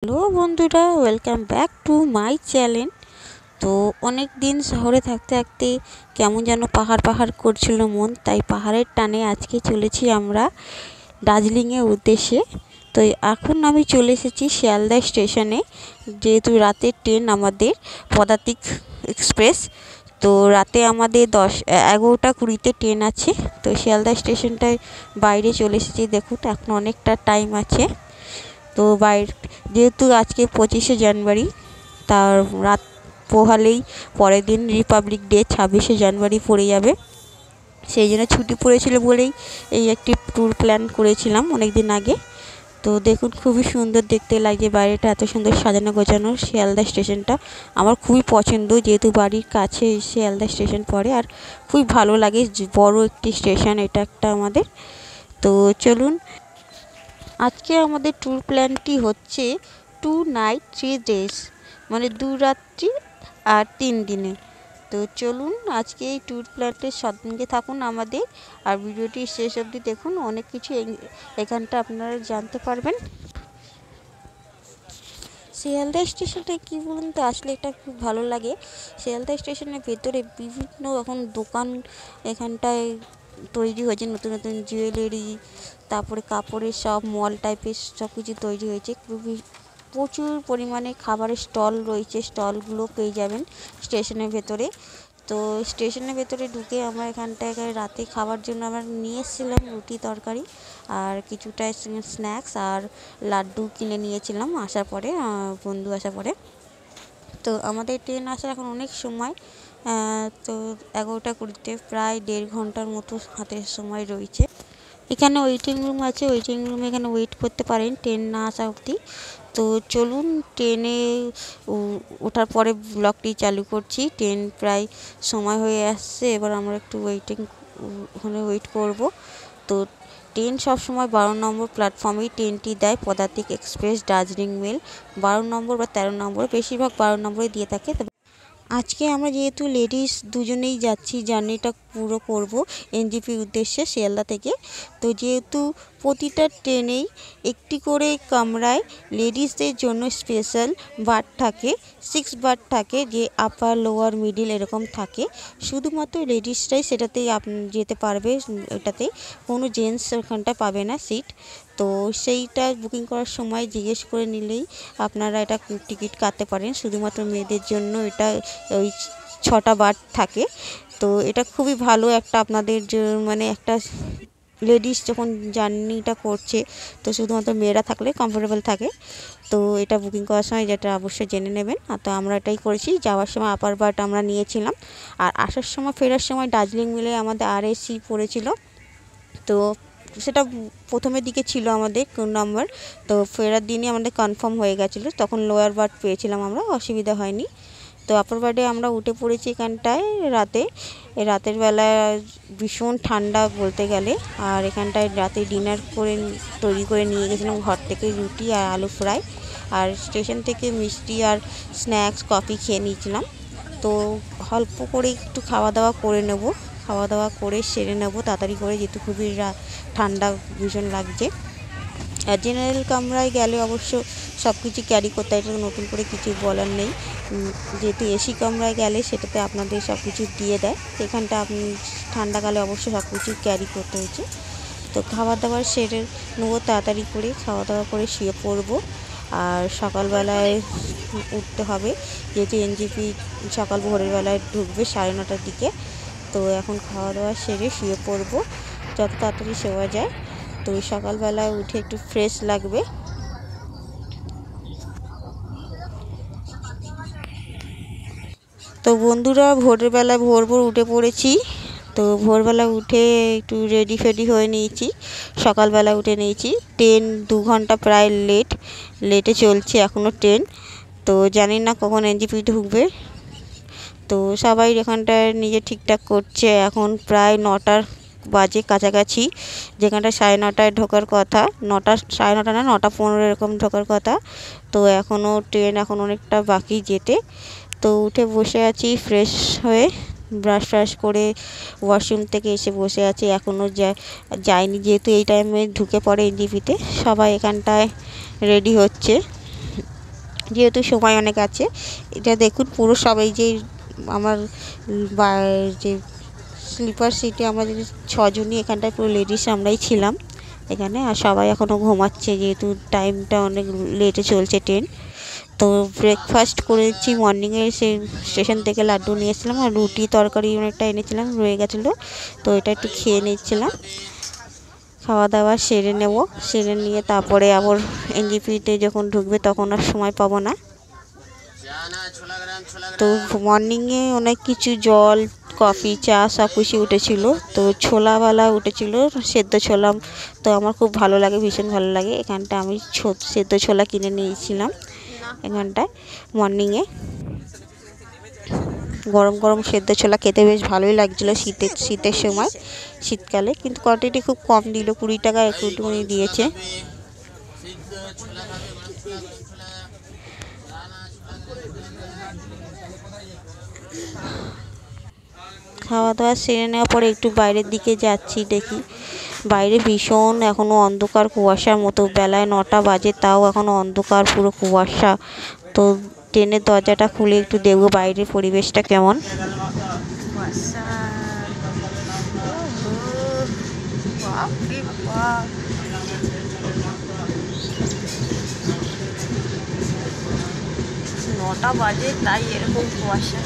Hello বন্ধুরা, welcome back to my channel. তো অনেক দিন শহরে থাকতে থাকতে কেমন যেন পাহাড় পাহাড় করছিল মন, তাই পাহাড়ের টানে আজকে চলেছি আমরা দার্জিলিংয়ের উদ্দেশ্যে। তো এখন আমি চলে এসেছি শিয়ালদা স্টেশনে, যেহেতু রাতের ট্রেন আমাদের পদাতিক এক্সপ্রেস। তো রাতে আমাদের 11:20 ট্রেন আছে। তো শিয়ালদা স্টেশনটায় বাইরে চলে এসেছি, দেখুন এখন অনেকটা টাইম আছে। তো যেহেতু আজকে 25শে জানুয়ারি, তার রাত পোহালেই পরের দিন রিপাবলিক ডে 26শে জানুয়ারি পড়ে যাবে। সেই জন্য ছুটি পড়েছিল বলেই এই একটি ট্যুর প্ল্যান করেছিলাম অনেক দিন আগে। তো দেখুন খুবই সুন্দর দেখতে লাগছে, বাইরেটা এত সুন্দর সাজানো গোছানো। শিয়ালদা স্টেশনটা আমার খুবই পছন্দ, যেহেতু বাড়ির কাছে শিয়ালদা স্টেশন পড়ে, আর খুবই ভালো লাগে। বড় একটি স্টেশন এটা একটা আমাদের। তো চলুন, আজকে আমাদের ট্যুর প্ল্যানটি হচ্ছে 2 নাইট 3 ডেজ, মানে 2 রাত্রি আর 3 দিনে। তো চলুন আজকে এই ট্যুর প্ল্যানটির সঙ্গে থাকুন আমাদের, আর ভিডিওটি শেষ অবধি দেখুন, অনেক কিছু এখানটা আপনারা জানতে পারবেন। শিয়ালদা স্টেশনটা কী বলুন তো, আসলে এটা খুব ভালো লাগে। শিয়ালদা স্টেশনের ভেতরে বিভিন্ন রকম দোকান এখানটায় তৈরি হয়েছে, নতুন নতুন জুয়েলারি, তারপরে কাপড়ের সব মল টাইপের সব কিছু তৈরি হয়েছে। খুবই প্রচুর পরিমাণে খাবারের স্টল রয়েছে, স্টলগুলো পেয়ে যাবেন স্টেশনের ভেতরে। তো স্টেশনের ভেতরে ঢুকে আমরা এখানটায় রাতে খাবার জন্য আমরা নিয়ে এসেছিলাম রুটি তরকারি আর কিছুটা স্ন্যাক্স আর লাড্ডু কিনে নিয়েছিলাম আসার পরে, বন্ধু আসার পরে। তো আমাদের ট্রেন আসার এখন অনেক সময়, তো 11:20, প্রায় 1.5 ঘন্টার মতো হাতের সময় রয়েছে। এখানে ওয়েটিং রুম আছে, ওয়েটিং রুমে এখানে ওয়েট করতে পারেন ট্রেন না আসা অবধি। তো চলুন ট্রেনে ওঠার পরে ব্লগটি চালু করছি। ট্রেন প্রায় সময় হয়ে আসছে, এবার আমরা একটু ওখানে ওয়েট করব। তো ট্রেন সবসময় 12 নম্বর প্ল্যাটফর্মেই ট্রেনটি দেয়, পদাতিক এক্সপ্রেস দার্জিলিং মেল। 12 নম্বর বা 13 নম্বর, বেশিরভাগ 12 নম্বরে দিয়ে থাকে। আজকে আমরা যেহেতু লেডিস দুজনেই যাচ্ছি, জার্নিটা পুরো করব এনজেপির উদ্দেশ্যে শিয়ালদা থেকে। তো যেহেতু প্রতিটা ট্রেনেই একটি করে কামরায় লেডিসদের জন্য স্পেশাল বার্থ থাকে, 6 বার্থ থাকে, যে আপার লোয়ার মিডিল এরকম থাকে। শুধুমাত্র লেডিসরাই সেটাতেই যেতে পারবে, এটাতে কোনো জেন্টস ওখানটা পাবে না সিট। তো সেইটা বুকিং করার সময় জিজ্ঞেস করে নিলেই আপনারা এটা টিকিট কাটতে পারেন। শুধুমাত্র মেয়েদের জন্য এটা ওই 6টা বার্থ থাকে। তো এটা খুবই ভালো একটা আপনাদের মানে একটা লেডিস যখন জার্নিটা করছে, তো শুধুমাত্র মেয়েরা থাকলে কমফোর্টেবল থাকে। তো এটা বুকিং করার সময় যেটা অবশ্যই জেনে নেবেন। আর তো আমরা এটাই করেছি, যাওয়ার সময় আপার বার্থ আমরা নিয়েছিলাম, আর আসার সময় ফেরার সময় দার্জিলিং মেলে আমাদের আরএসি পড়েছিল। তো সেটা প্রথমের দিকে ছিল আমাদের নাম্বার, তো ফেরার দিনই আমাদের কনফার্ম হয়ে গেছিলো, তখন লোয়ার বার্থ পেয়েছিলাম আমরা, অসুবিধা হয়নি। তো আপার বার্থে আমরা উঠে পড়েছি এখানটায় রাতের বেলা। ভীষণ ঠান্ডা বলতে গেলে, আর এখানটায় রাতে ডিনার তৈরি করে নিয়ে গেছিলাম ঘর থেকে, রুটি আর আলু ফ্রাই, আর স্টেশন থেকে মিষ্টি আর স্ন্যাক্স কফি খেয়ে নিয়েছিলাম। তো অল্প করে একটু খাওয়া দাওয়া করে নেব, খাওয়া দাওয়া করে সেরে নেব তাড়াতাড়ি করে, যেহেতু খুবই ঠান্ডা ভীষণ লাগছে। আর জেনারেল কামরায় গেলে অবশ্য সব কিছু ক্যারি করতে হয়, এটা নতুন করে কিছু বলার নেই। যেহেতু এসি কামরায় গেলে সেটাতে আপনাদের সব কিছু দিয়ে দেয়, এখানটা আপনি ঠান্ডাকালে অবশ্য সব কিছু ক্যারি করতে হয়েছে। তো খাবার দাবার সেরে নেবো তাড়াতাড়ি করে, খাওয়া দাওয়া করে শুয়ে পড়বো। আর সকালবেলায় উঠতে হবে, যেহেতু এনজেপি সকাল ভোরের বেলায় ঢুকবে 9:30টার দিকে। তো এখন খাওয়া দাওয়া সেরে শুয়ে পড়বো যত তাড়াতাড়ি শোয়া যায়। তো সকালবেলায় উঠে একটু ফ্রেশ লাগবে। তো বন্ধুরা ভোরের বেলায় ভোর উঠে পড়েছি। তো ভোরবেলা উঠে একটু রেডি ফেডি হয়ে নিয়েছি, সকালবেলা উঠে নিয়েছি। ট্রেন 2 ঘন্টা প্রায় লেটে চলছে এখনও ট্রেন। তো জানি না কখন এনজেপি ঢুকবে। তো সবাই এখানটায় নিজে ঠিকঠাক করছে, এখন প্রায় 9টার বাজে কাছাকাছি, যেখানটা 9:30টায় ঢোকার কথা, 9:30 না 9:15 এরকম ঢোকার কথা। তো এখনও ট্রেন এখন অনেকটা বাকি যেতে। তো উঠে বসে আছি ফ্রেশ হয়ে, ব্রাশ ফ্রাশ করে ওয়াশরুম থেকে এসে বসে আছি। এখনও যায়নি, যেহেতু এই টাইমে ঢুকে পড়ে এনজেপিতে। সবাই এখানটায় রেডি হচ্ছে। যেহেতু সময় অনেক আছে। এটা দেখুন পুরো সবাই যে আমার যে স্লিপার সিটে আমাদের 6 জনই এখানটায় পুরো লেডিস আমরাই ছিলাম এখানে। আর সবাই এখনও ঘুমাচ্ছে যেহেতু টাইমটা অনেক লেটে চলছে ট্রেন। তো ব্রেকফাস্ট করেছি মর্নিংয়ে, সে স্টেশন থেকে লাড্ডু নিয়ে এসেছিলাম আর রুটি তরকারি অনেকটা এনেছিলাম, রয়ে গেছিলো, তো এটা একটু খেয়ে নিচ্ছিলাম। খাওয়া দাওয়া সেরে নেব, সেরে নিয়ে তারপরে আবার এনজেপিতে যখন ঢুকবে তখন আর সময় পাবো না। তো মর্নিংয়ে অনেক কিছু জল, কফি, চা সব কিছু উঠেছিল। তো ছোলাওয়ালা উঠেছিল, সেদ্ধ ছোলা। তো আমার খুব ভালো লাগে, ভীষণ ভালো লাগে। এখানটা আমি সেদ্ধ ছোলা কিনে নিয়েছিলাম এখানটায় মর্নিংয়ে। গরম গরম সেদ্ধ ছোলা খেতে বেশ ভালোই লাগছিলো শীতের সময়, শীতকালে। কিন্তু কোয়ান্টিটি খুব কম দিল, 20 টাকা একটুখানি দিয়েছে। খাওয়া দাওয়া সেরে নেওয়ার পরে একটু বাইরের দিকে যাচ্ছি, দেখি বাইরে ভীষণ এখনও অন্ধকার, কুয়াশার মতো। বেলায় 9টা বাজে, তাও এখনও অন্ধকার, পুরো কুয়াশা। তো ট্রেনের দরজাটা খুলে একটু দেখবো বাইরের পরিবেশটা কেমন। নটা বাজে তাই এরকম কুয়াশা।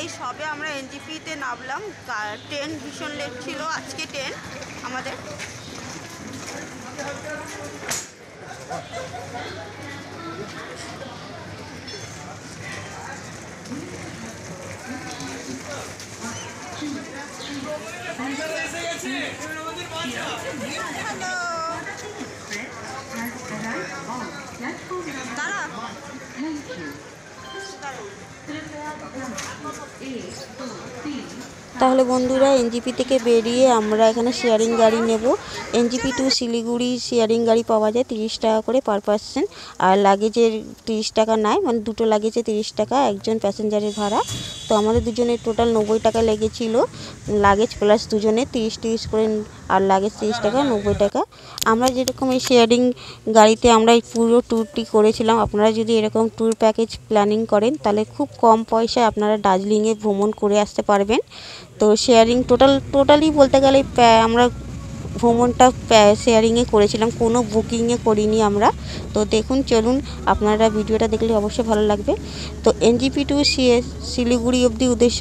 এই সবে আমরা এনজেপিতে নামলাম। ট্রেন ভীষণ লেট ছিল আজকে ট্রেন আমাদের। তাহলে বন্ধুরা, এনজেপি থেকে বেরিয়ে আমরা এখানে শেয়ারিং গাড়ি নেব। এনজেপি টু শিলিগুড়ি শেয়ারিং গাড়ি পাওয়া যায় 30 টাকা করে পার পার্সন। আর লাগেজের 30 টাকা নেয়, মানে দুটো লাগেজে 30 টাকা একজন প্যাসেঞ্জারের ভাড়া। তো আমাদের দুজনের টোটাল 90 টাকা লেগেছিল, লাগেজ প্লাস দুজনে 30 করে, আর লাগেজ 30 টাকা, 90 টাকা। আমরা যেরকম এই শেয়ারিং গাড়িতে আমরা এই পুরো ট্যুরটি করেছিলাম। আপনারা যদি এরকম ট্যুর প্যাকেজ প্ল্যানিং করেন তাহলে খুব কম পয়সায় আপনারা দার্জিলিংয়ে ভ্রমণ করে আসতে পারবেন। তো শেয়ারিং টোটালি বলতে গেলে আমরা ভ্রমণটা শেয়ারিংয়ে করেছিলাম, কোনো বুকিংয়ে করিনি আমরা। তো দেখুন, চলুন, আপনারা ভিডিওটা দেখলে অবশ্যই ভালো লাগবে। তো এনজেপি টু শিলিগুড়ি অবধি উদ্দেশ্য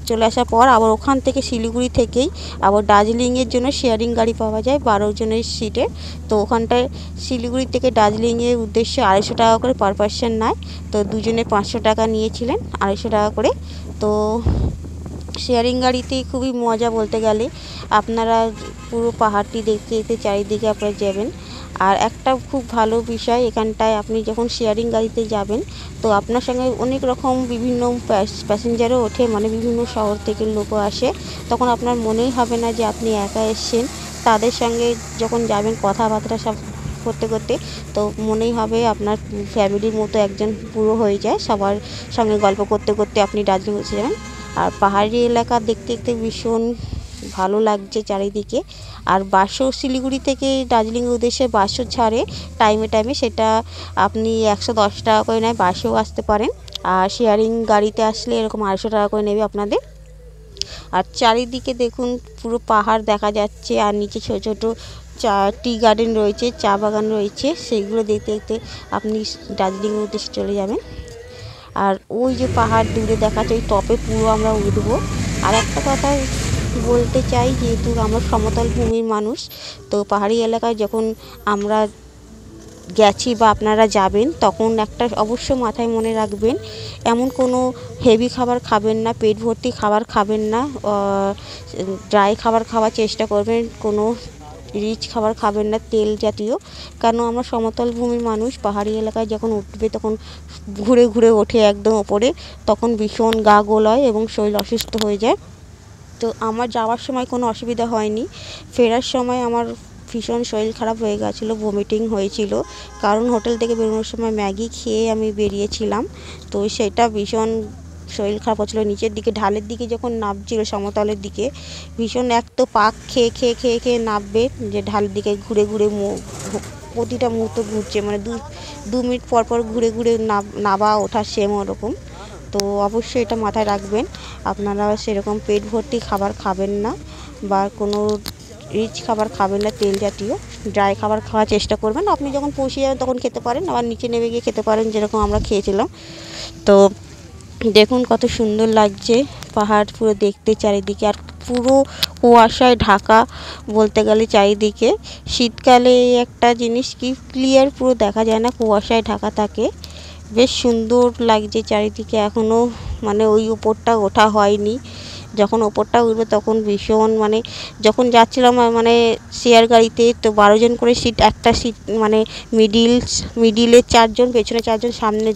চলে আসার পর আবার ওখান থেকে শিলিগুড়ি থেকেই আবার দার্জিলিংয়ের জন্য শেয়ারিং গাড়ি পাওয়া যায় 12 জনের সিটে। তো ওখানটায় শিলিগুড়ি থেকে দার্জিলিংয়ের উদ্দেশ্যে 250 টাকা করে পার পার্সন নেয়। তো দুজনে 500 টাকা নিয়েছিলেন, 250 টাকা করে। তো শেয়ারিং গাড়িতে খুবই মজা বলতে গেলে। আপনারা পুরো পাহাড়টি দেখতে দেখতে চারিদিকে আপনারা যাবেন। আর একটা খুব ভালো বিষয়, এখানটায় আপনি যখন শেয়ারিং গাড়িতে যাবেন তো আপনার সঙ্গে অনেক রকম বিভিন্ন প্যাসেঞ্জারও ওঠে, মানে বিভিন্ন শহর থেকে লোকও আসে। তখন আপনার মনেই হবে না যে আপনি একা এসছেন। তাদের সঙ্গে যখন যাবেন কথাবার্তা সব করতে করতে, তো মনেই হবে আপনার ফ্যামিলির মতো একজন পুরো হয়ে যায়। সবার সঙ্গে গল্প করতে করতে আপনি দার্জিলিং পৌঁছে যাবেন। আর পাহাড়ি এলাকা দেখতে দেখতে ভীষণ ভালো লাগছে চারিদিকে। আর বাসও শিলিগুড়ি থেকে দার্জিলিংয়ের উদ্দেশ্যে বাসও ছাড়ে টাইমে টাইমে, সেটা আপনি 110 টাকা করে নেয়, বাসেও আসতে পারেন। আর শেয়ারিং গাড়িতে আসলে এরকম 250 টাকা করে নেবে আপনাদের। আর চারিদিকে দেখুন পুরো পাহাড় দেখা যাচ্ছে, আর নিচে ছোট ছোট টি গার্ডেন রয়েছে, চা বাগান রয়েছে, সেইগুলো দেখতে দেখতে আপনি দার্জিলিংয়ের উদ্দেশ্যে চলে যাবেন। আর ওই যে পাহাড় দূরে দেখাচ্ছে, ওই টপে পুরো আমরা উঠবো। আর একটা কথা বলতে চাই, যেহেতু আমরা সমতল ভূমির মানুষ, তো পাহাড়ি এলাকায় যখন আমরা গেছি বা আপনারা যাবেন, তখন একটা অবশ্য মাথায় মনে রাখবেন, এমন কোনো হেভি খাবার খাবেন না, পেট ভর্তি খাবার খাবেন না, ড্রাই খাবার খাওয়ার চেষ্টা করবেন, কোনো রিচ খাবার খাবেন না তেল জাতীয়। কেন আমরা সমতল ভূমির মানুষ, পাহাড়ি এলাকায় যখন উঠবে তখন ঘুরে ঘুরে ওঠে একদম ওপরে, তখন ভীষণ গা গোলায় এবং শরীর অসুস্থ হয়ে যায়। তো আমার যাওয়ার সময় কোনো অসুবিধা হয়নি, ফেরার সময় আমার ভীষণ শরীর খারাপ হয়ে গেছিলো, ভমিটিং হয়েছিল, কারণ হোটেল থেকে বেরোনোর সময় ম্যাগি খেয়ে আমি বেরিয়েছিলাম। তো সেটা ভীষণ শরীর খারাপ হচ্ছিলো। নিচের দিকে ঢালের দিকে যখন নামছিল সমতলের দিকে, ভীষণ এক তো পাক খেয়ে খেয়ে খেয়ে খেয়ে নামবে, যে ঢালের দিকে ঘুরে ঘুরে প্রতিটা মুহূর্ত ঘুরছে, মানে 2 মিনিট পর পর ঘুরে ঘুরে নামা ওঠা সেম ওরকম। তো অবশ্যই এটা মাথায় রাখবেন, আপনারা সেরকম পেট ভর্তি খাবার খাবেন না, বা কোনো রিচ খাবার খাবেন না তেল জাতীয়, ড্রাই খাবার খাওয়ার চেষ্টা করবেন। আপনি যখন পৌঁছে যাবেন তখন খেতে পারেন, আবার নিচে নেমে গিয়ে খেতে পারেন, যেরকম আমরা খেয়েছিলাম। তো দেখুন কত সুন্দর লাগছে পাহাড় পুরো দেখতে চারিদিকে, আর পুরো কুয়াশায় ঢাকা বলতে গেলে চারিদিকে। শীতকালে একটা জিনিস কি ক্লিয়ার পুরো দেখা যায় না, কুয়াশায় ঢাকা থাকে, বেশ সুন্দর লাগছে চারিদিকে। এখনও মানে ওই উপরটা ওঠা হয়নি, যখন ওপরটা উঠবে তখন ভীষণ মানে, যখন যাচ্ছিলাম মানে শেয়ার গাড়িতে, তো 12 জন করে সিট, একটা সিট মানে মিডিলে 4 জন, পেছনে 4 জন, সামনে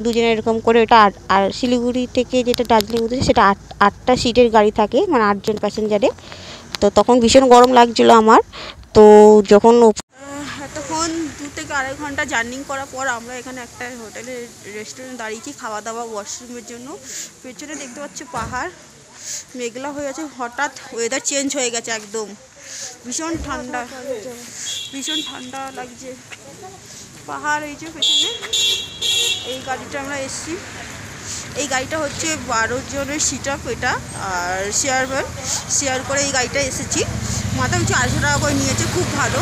2 জন, এরকম করে। ওটা আর শিলিগুড়ি থেকে যেটা দার্জিলিং উঠেছে সেটা 8টা সিটের গাড়ি থাকে, মানে 8 জন প্যাসেঞ্জারে। তো তখন ভীষণ গরম লাগছিলো আমার। তো যখন এতক্ষণ 2 থেকে আড়াই ঘন্টা জার্নি করার পর আমরা এখানে একটা হোটেলে রেস্টুরেন্ট দাঁড়িয়েছি খাওয়া দাওয়া ওয়াশরুমের জন্য। পেছনে দেখতে পাচ্ছি পাহাড়, মেঘলা হয়ে আছে, হঠাৎ ওয়েদার চেঞ্জ হয়ে গেছে একদম, ভীষণ ঠান্ডা, ভীষণ ঠান্ডা লাগছে। পাহাড় এই যে পেছনে, এই গাড়িটা আমরা এসছি, এই গাড়িটা হচ্ছে 12 জনের সিট আপ এটা, আর শেয়ার করে এই গাড়িটা এসেছি। মাথা পিছু 250 টাকা করে নিয়েছে, খুব ভালো,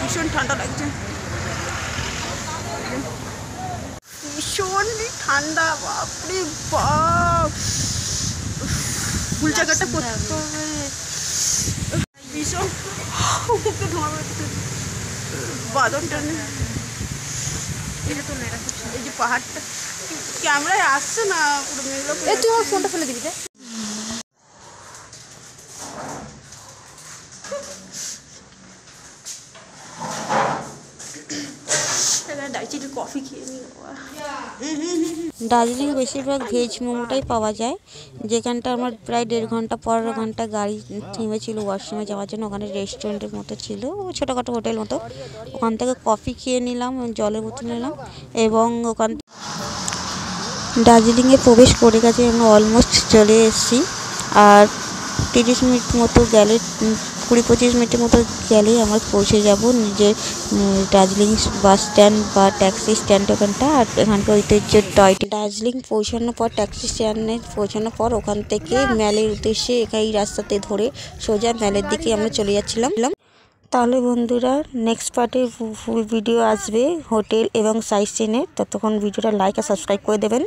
ভীষণ ঠান্ডা লাগছে, ভীষণ ঠান্ডা, বাপরে বাপ, ফুল জ্যাকেটটা পরতে হবে, ভীষণ মুখে ধোঁয়া বেরোচ্ছে, বাদন টানে। এটা তো এই যে পাহাড়টা ক্যামেরায় আসছে না, পুরো মেঘলা। তুই আমার ফোনটা ফেলে দিবি। কফি খেয়ে নিই। দার্জিলিং বেশিরভাগ ভেজ মোমোটাই পাওয়া যায়, যেখানটা আমার প্রায় 1.5 ঘন্টা 15 ঘন্টা গাড়ি থেমেছিল ওয়াশরুমে যাওয়ার জন্য। ওখানে রেস্টুরেন্টের মতো ছিল, ছোটোখাটো হোটেল মতো। ওখান থেকে কফি খেয়ে নিলাম, জলের বোতল নিলাম, এবং ওখান দার্জিলিংয়ে প্রবেশ করে গেছে, আমরা অলমোস্ট চলে এসেছি। আর 30 মিনিট মতো গেলে, 20-25 মিনিটের মতো গেলেই আমরা পৌঁছে যাব নিজের দার্জিলিং বাস স্ট্যান্ড বা ট্যাক্সি স্ট্যান্ড ওখানটা। আর এখানকার ঐতিহ্য টয় ট্রেন। দার্জিলিং পৌঁছানোর পর, ট্যাক্সি স্ট্যান্ডে পৌঁছানোর পর, ওখান থেকে ম্যালের উদ্দেশ্যে এই রাস্তাতে ধরে সোজা ম্যালের দিকে আমরা চলে যাচ্ছিলাম। তাহলে বন্ধুরা, নেক্সট পার্টে ফুল ভিডিও আসবে হোটেল এবং সাইট সিনের। ততক্ষণ ভিডিওটা লাইক আর সাবস্ক্রাইব করে দেবেন।